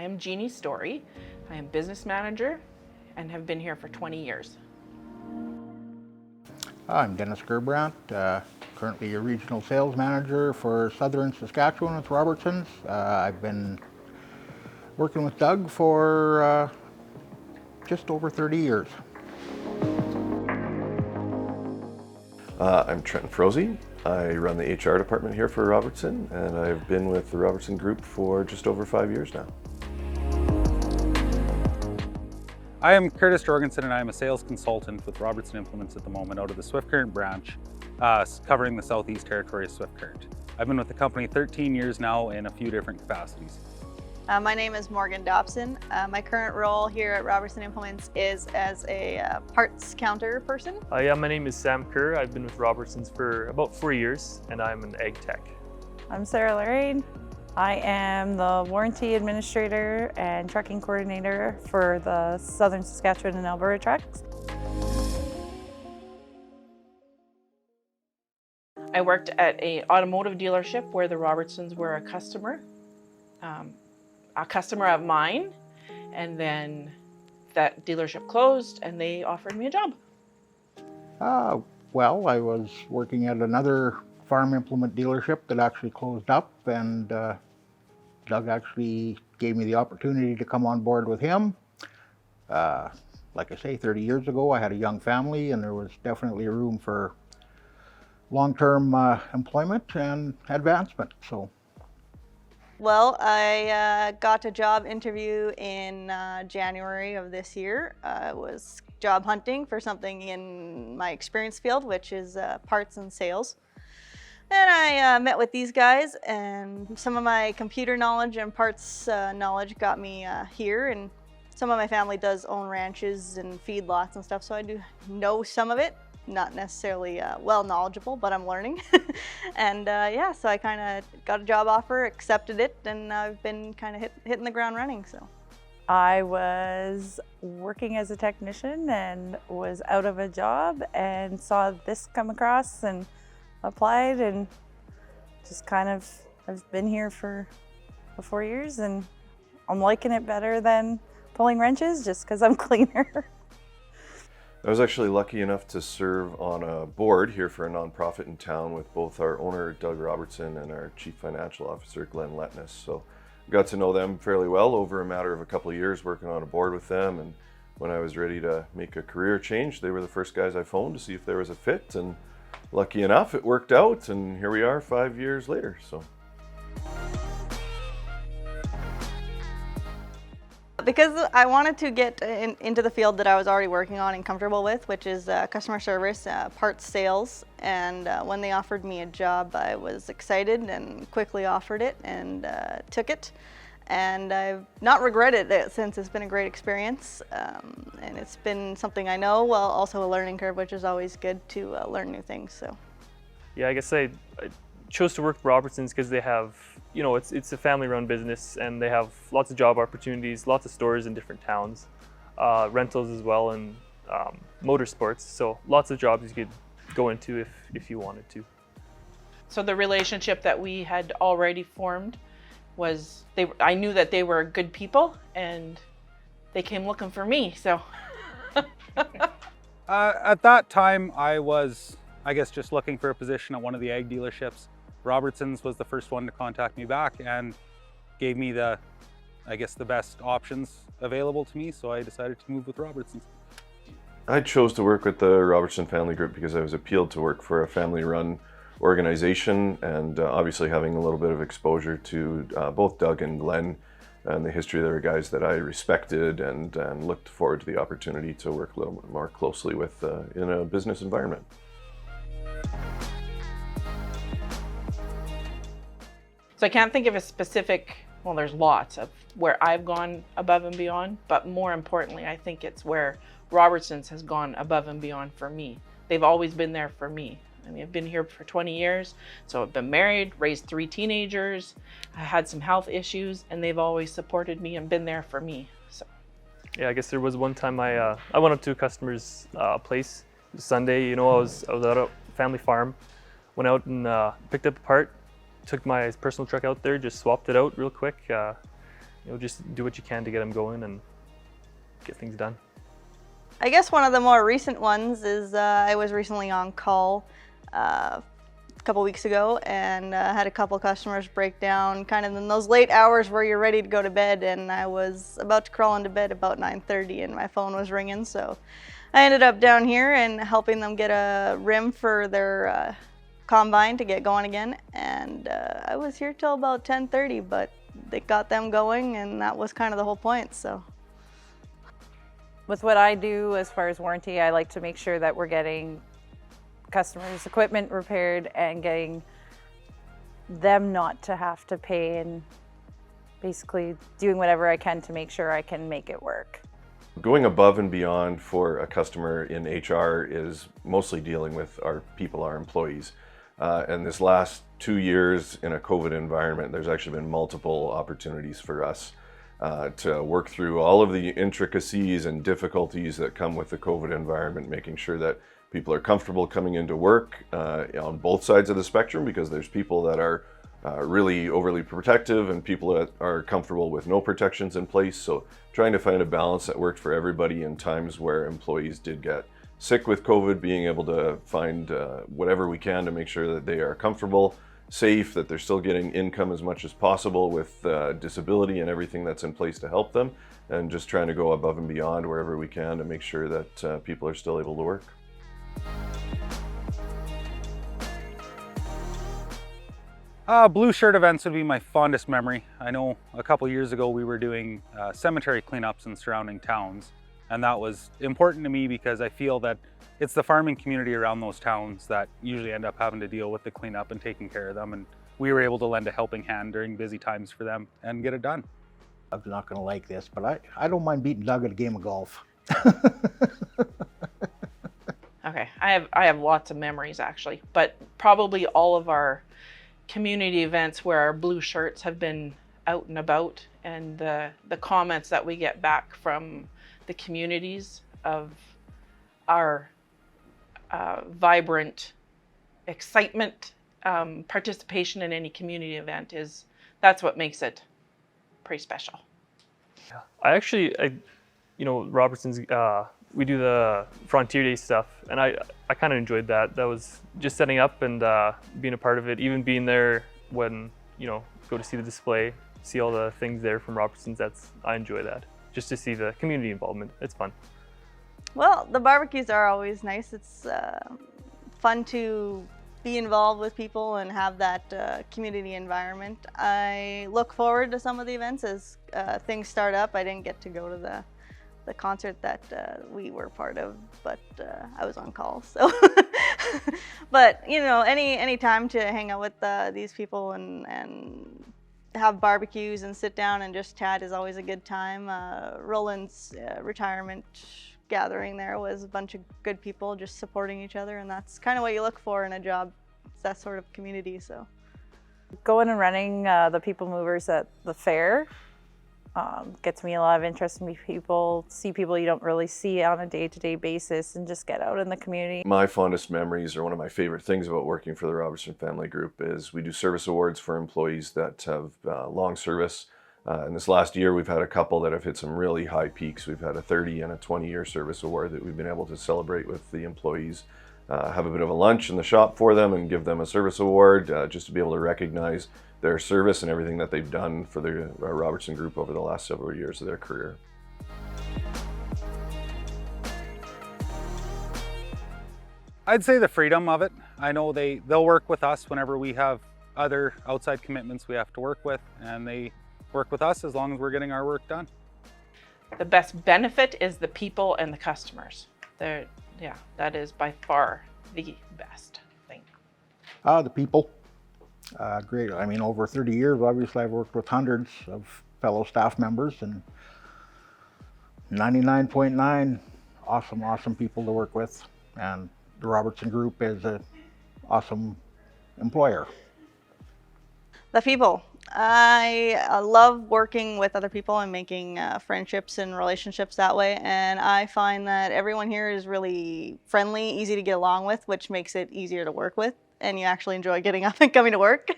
am Jeannie Story. I am business manager and have been here for 20 years. I'm Dennis Gerbrandt, currently a regional sales manager for Southern Saskatchewan with Robertson's. I've been working with Doug for just over 30 years. I'm Trenton Froese. I run the HR department here for Robertson, and I've been with the Robertson Group for just over 5 years now. I am Curtis Jorgensen, and I am a sales consultant with Robertson Implements at the moment out of the Swift Current branch, covering the Southeast Territory of Swift Current. I've been with the company 13 years now in a few different capacities. My name is Morgan Dobson. My current role here at Robertson Implements is as a parts counter person. Yeah, my name is Sam Kerr. I've been with Robertson's for about 4 years, and I'm an ag tech. I'm Sarah Lorraine. I am the warranty administrator and trucking coordinator for the Southern Saskatchewan and Alberta trucks. I worked at an automotive dealership where the Robertsons were a customer of mine, and then that dealership closed and they offered me a job. Well, I was working at another farm implement dealership that actually closed up, and Doug actually gave me the opportunity to come on board with him. Like I say, 30 years ago I had a young family, and there was definitely room for long-term employment and advancement. Well, I got a job interview in January of this year. I was job hunting for something in my experience field, which is parts and sales. And I met with these guys, and some of my computer knowledge and parts knowledge got me here. And some of my family does own ranches and feedlots and stuff, so I do know some of it. Not necessarily well knowledgeable, but I'm learning. And yeah, so I kind of got a job offer, accepted it, and I've been kind of hitting the ground running. So I was working as a technician and was out of a job and saw this come across and applied, and just kind of I've been here for 4 years, and I'm liking it better than pulling wrenches just because I'm cleaner. I was actually lucky enough to serve on a board here for a nonprofit in town with both our owner, Doug Robertson, and our chief financial officer, Glenn Letness. So I got to know them fairly well over a matter of a couple of years working on a board with them. And when I was ready to make a career change, they were the first guys I phoned to see if there was a fit. And lucky enough, it worked out. And here we are 5 years later. So. because I wanted to get into the field that I was already working on and comfortable with, which is customer service, parts sales. And when they offered me a job, I was excited and quickly offered it and took it. And I've not regretted it since. It's been a great experience. And it's been something I know, while also a learning curve, which is always good to learn new things. So. Yeah, I guess I chose to work with Robertson's because they have, it's a family-run business, and they have lots of job opportunities, lots of stores in different towns, rentals as well, and motorsports. So lots of jobs you could go into if you wanted to. So the relationship that we had already formed was, I knew that they were good people, and they came looking for me. So at that time, I was, I guess, just looking for a position at one of the ag dealerships. Robertson's was the first one to contact me back and gave me the best options available to me, so I decided to move with Robertson's. I chose to work with the Robertson Family Group because I was appealed to work for a family-run organization, and obviously having a little bit of exposure to both Doug and Glenn and the history. They were guys that I respected and looked forward to the opportunity to work a little bit more closely with in a business environment. I can't think of a specific, well, there's lots of where I've gone above and beyond, but more importantly, I think it's where Robertson's has gone above and beyond for me. They've always been there for me. I mean, I've been here for 20 years, so I've been married, raised 3 teenagers, I had some health issues, and they've always supported me and been there for me. So. Yeah, I guess there was one time I went up to a customer's place Sunday. I was at a family farm, went out and picked up a part. Took my personal truck out there, just swapped it out real quick. just do what you can to get them going and get things done. I guess one of the more recent ones is I was recently on call a couple weeks ago and had a couple customers break down kind of in those late hours where you're ready to go to bed, and I was about to crawl into bed about 9:30 and my phone was ringing, so I ended up down here and helping them get a rim for their combine to get going again, and I was here till about 10:30, but they got them going and that was kind of the whole point. So With what I do as far as warranty, I like to make sure that we're getting customers' equipment repaired and getting them not to have to pay, and basically doing whatever I can to make sure I can make it work. Going above and beyond for a customer in HR is mostly dealing with our people, our employees. And this last 2 years in a COVID environment, there's actually been multiple opportunities for us to work through all of the intricacies and difficulties that come with the COVID environment, making sure that people are comfortable coming into work on both sides of the spectrum, because there's people that are really overly protective and people that are comfortable with no protections in place. So trying to find a balance that worked for everybody in times where employees did get sick with COVID, being able to find whatever we can to make sure that they are comfortable, safe, that they're still getting income as much as possible with disability and everything that's in place to help them, and just trying to go above and beyond wherever we can to make sure that people are still able to work. Blue shirt events would be my fondest memory. I know a couple years ago we were doing cemetery cleanups in surrounding towns, and that was important to me because I feel that it's the farming community around those towns that usually end up having to deal with the cleanup and taking care of them, and we were able to lend a helping hand during busy times for them and get it done. I'm not going to like this, but I don't mind beating Doug at a game of golf. Okay, I have lots of memories actually, but probably all of our community events where our blue shirts have been out and about, and the comments that we get back from the communities of our vibrant excitement, participation in any community event that's what makes it pretty special. I Robertson's, we do the Frontier Day stuff, and I kind of enjoyed that. That was just setting up and being a part of it, even being there when, go to see the display, see all the things there from Robertson's. I enjoy that. Just to see the community involvement, it's fun. Well, the barbecues are always nice. It's fun to be involved with people and have that community environment. I look forward to some of the events as things start up. I didn't get to go to the concert that we were part of, but I was on call, so. But any time to hang out with these people and have barbecues and sit down and just chat is always a good time. Roland's retirement gathering there was a bunch of good people just supporting each other, and that's kind of what you look for in a job. It's that sort of community. So Going and running the people movers at the fair gets me a lot of interest in people, see people you don't really see on a day-to-day basis, and just get out in the community. My fondest memories, or one of my favorite things about working for the Robertson Family Group, is we do service awards for employees that have long service. In this last year, we've had a couple that have hit some really high peaks. We've had a 30 and a 20-year service award that we've been able to celebrate with the employees, have a bit of a lunch in the shop for them and give them a service award, just to be able to recognize their service and everything that they've done for the Robertson Group over the last several years of their career. I'd say the freedom of it. I know they'll work with us whenever we have other outside commitments we have to work with, and they work with us as long as we're getting our work done. The best benefit is the people and the customers. That is by far the best thing. The people. Great. I mean, over 30 years, obviously, I've worked with hundreds of fellow staff members, and 99.9 awesome people to work with. And the Robertson Group is an awesome employer. The people. I love working with other people and making friendships and relationships that way, and I find that everyone here is really friendly, easy to get along with, which makes it easier to work with. and you actually enjoy getting up and coming to work.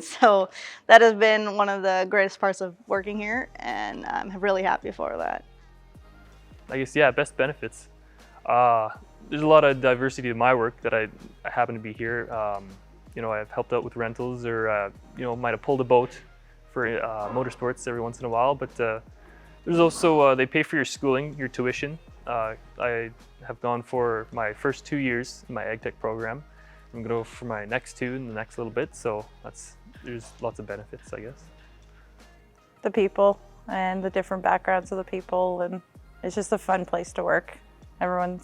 So that has been one of the greatest parts of working here, and I'm really happy for that. I guess, yeah, best benefits. There's a lot of diversity in my work that I happen to be here. You know, I've helped out with rentals, or you know, might have pulled a boat for motorsports every once in a while. But there's also they pay for your schooling, your tuition. I have gone for my first 2 years in my ag tech program. I'm gonna go for my next 2 in the next little bit. So there's lots of benefits, I guess. The people and the different backgrounds of the people, and it's just a fun place to work. Everyone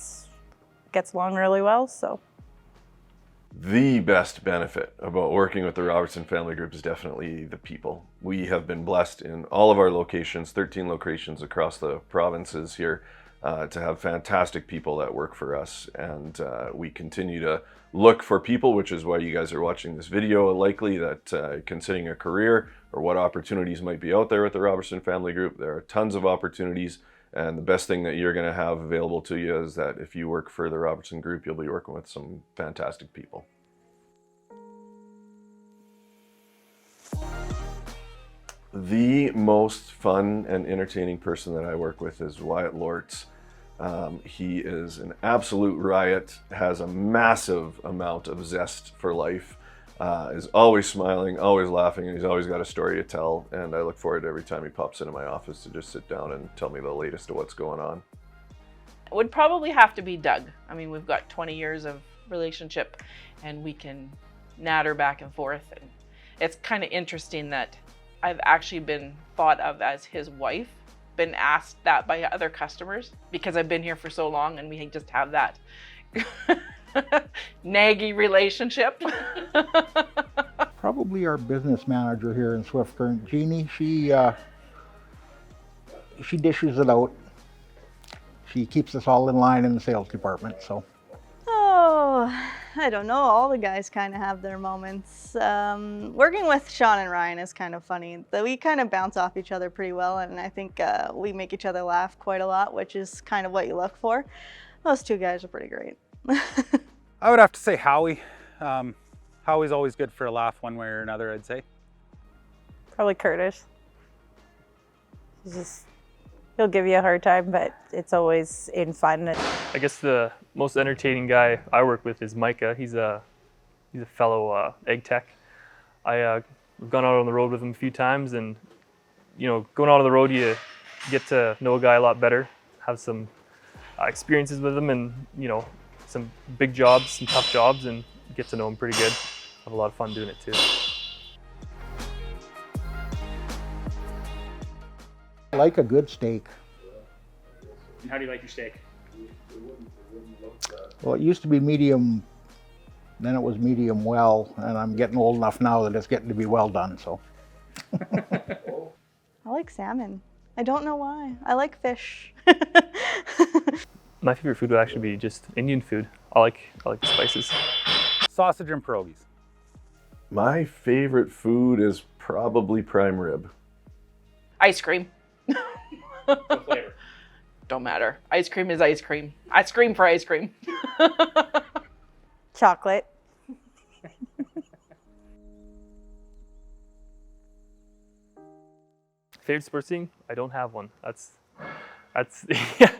gets along really well, so. The best benefit about working with the Robertson Family Group is definitely the people. We have been blessed in all of our locations, 13 locations across the provinces here, to have fantastic people that work for us. And we continue to look for people, which is why you guys are watching this video, likely that considering a career or what opportunities might be out there with the Robertson Family Group. There are tons of opportunities. And the best thing that you're going to have available to you is that if you work for the Robertson Group, you'll be working with some fantastic people. The most fun and entertaining person that I work with is Wyatt Lortz. He is an absolute riot, has a massive amount of zest for life, is always smiling, always laughing, and he's always got a story to tell. And I look forward to every time he pops into my office to just sit down and tell me the latest of what's going on. It would probably have to be Doug. I mean, we've got 20 years of relationship, and we can natter back and forth. And it's kind of interesting that I've actually been thought of as his wife, been asked that by other customers because I've been here for so long, and we just have that naggy relationship. Probably our business manager here in Swift Current, Jeannie. She dishes it out. She keeps us all in line in the sales department. So. Oh, I don't know. All the guys kind of have their moments. Working with Sean and Ryan is kind of funny. We kind of bounce off each other pretty well, and I think we make each other laugh quite a lot, which is kind of what you look for. Those two guys are pretty great. I would have to say Howie. Howie's always good for a laugh one way or another, I'd say. Probably Curtis. He'll give you a hard time, but it's always in fun. I guess the most entertaining guy I work with is Micah. He's a fellow ag tech. I've gone out on the road with him a few times, and you know, going out on the road, you get to know a guy a lot better, have some experiences with him, and you know, some big jobs, some tough jobs, and get to know him pretty good. Have a lot of fun doing it too. I like a good steak. And how do you like your steak? Well, it used to be medium, then it was medium well, and I'm getting old enough now that it's getting to be well done, so. I like salmon. I don't know why. I like fish. My favorite food would actually be just Indian food. I like the spices. Sausage and pierogies. My favorite food is probably prime rib. Ice cream. What flavor? Don't matter. Ice cream is ice cream. I scream for ice cream. Chocolate. Favorite sports team? I don't have one. That's yeah.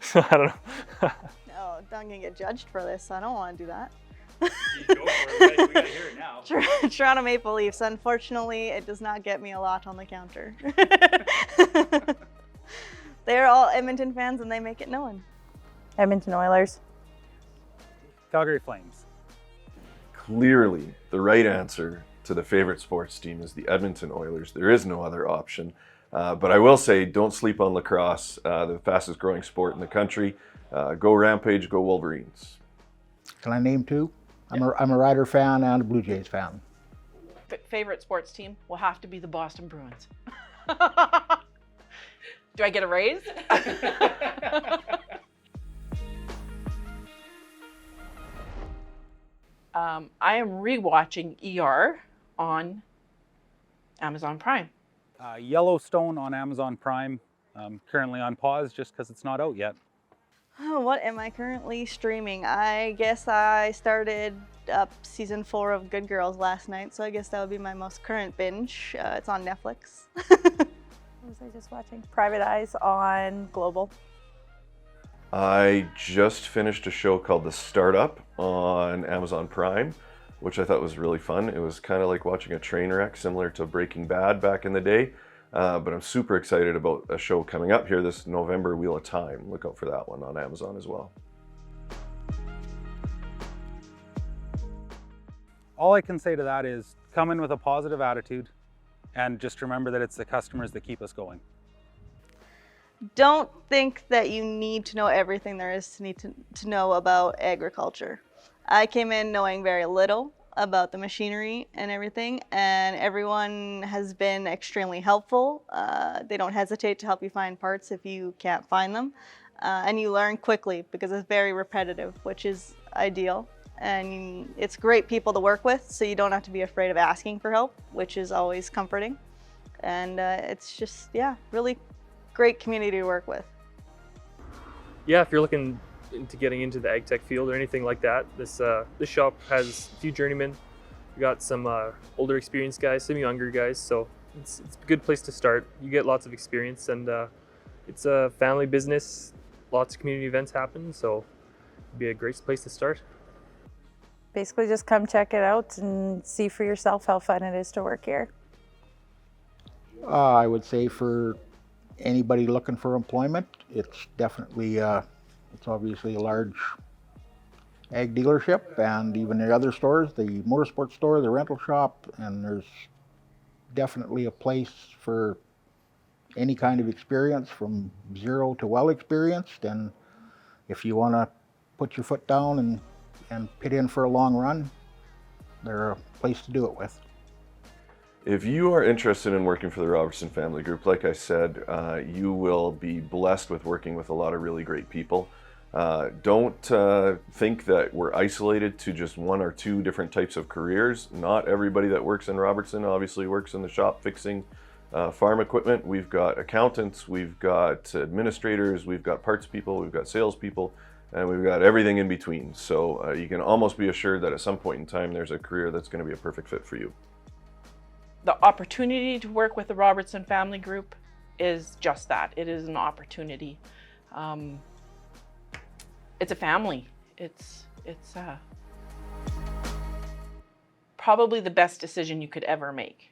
So I don't know. No, I'm gonna get judged for this. I don't want to do that. You go for it. We gotta hear it now. Toronto Maple Leafs. Unfortunately, it does not get me a lot on the counter. They're all Edmonton fans, and they make it known. Edmonton Oilers. Calgary Flames. Clearly, the right answer to the favorite sports team is the Edmonton Oilers. There is no other option. But I will say, don't sleep on lacrosse, the fastest growing sport in the country. Go Rampage, go Wolverines. Can I name two? I'm a Rider fan and a Blue Jays fan. Favorite sports team will have to be the Boston Bruins. Do I get a raise? I am rewatching ER on Amazon Prime. Yellowstone on Amazon Prime. Currently on pause just because it's not out yet. Oh, what am I currently streaming? I guess I started up season 4 of Good Girls last night, so I guess that would be my most current binge. It's on Netflix. What was I just watching? Private Eyes on Global. I just finished a show called The Startup on Amazon Prime, which I thought was really fun. It was kind of like watching a train wreck, similar to Breaking Bad back in the day. But I'm super excited about a show coming up here this November, Wheel of Time. Look out for that one on Amazon as well. All I can say to that is come in with a positive attitude and just remember that it's the customers that keep us going. Don't think that you need to know everything there is to know about agriculture. I came in knowing very little about the machinery and everything, and everyone has been extremely helpful. They don't hesitate to help you find parts if you can't find them, and you learn quickly because it's very repetitive, which is ideal. And it's great people to work with, so you don't have to be afraid of asking for help, which is always comforting. And it's just, yeah, really great community to work with. Yeah, if you're looking into getting into the ag tech field or anything like that, this shop has a few journeymen. We got some older experienced guys, some younger guys, so it's a good place to start. You get lots of experience, and it's a family business. Lots of community events happen, so it'd be a great place to start. Basically just come check it out and see for yourself how fun it is to work here. I would say for anybody looking for employment, it's definitely, it's obviously a large ag dealership, and even the other stores, the motorsports store, the rental shop, and there's definitely a place for any kind of experience from zero to well experienced. And if you want to put your foot down and pit in for a long run, they're a place to do it with. If you are interested in working for the Robertson Family Group, like I said, you will be blessed with working with a lot of really great people. Don't think that we're isolated to just one or two different types of careers. Not everybody that works in Robertson obviously works in the shop fixing farm equipment. We've got accountants, we've got administrators, we've got parts people, we've got salespeople, and we've got everything in between. So you can almost be assured that at some point in time there's a career that's going to be a perfect fit for you. The opportunity to work with the Robertson Family Group is just that. It is an opportunity. It's a family. It's probably the best decision you could ever make.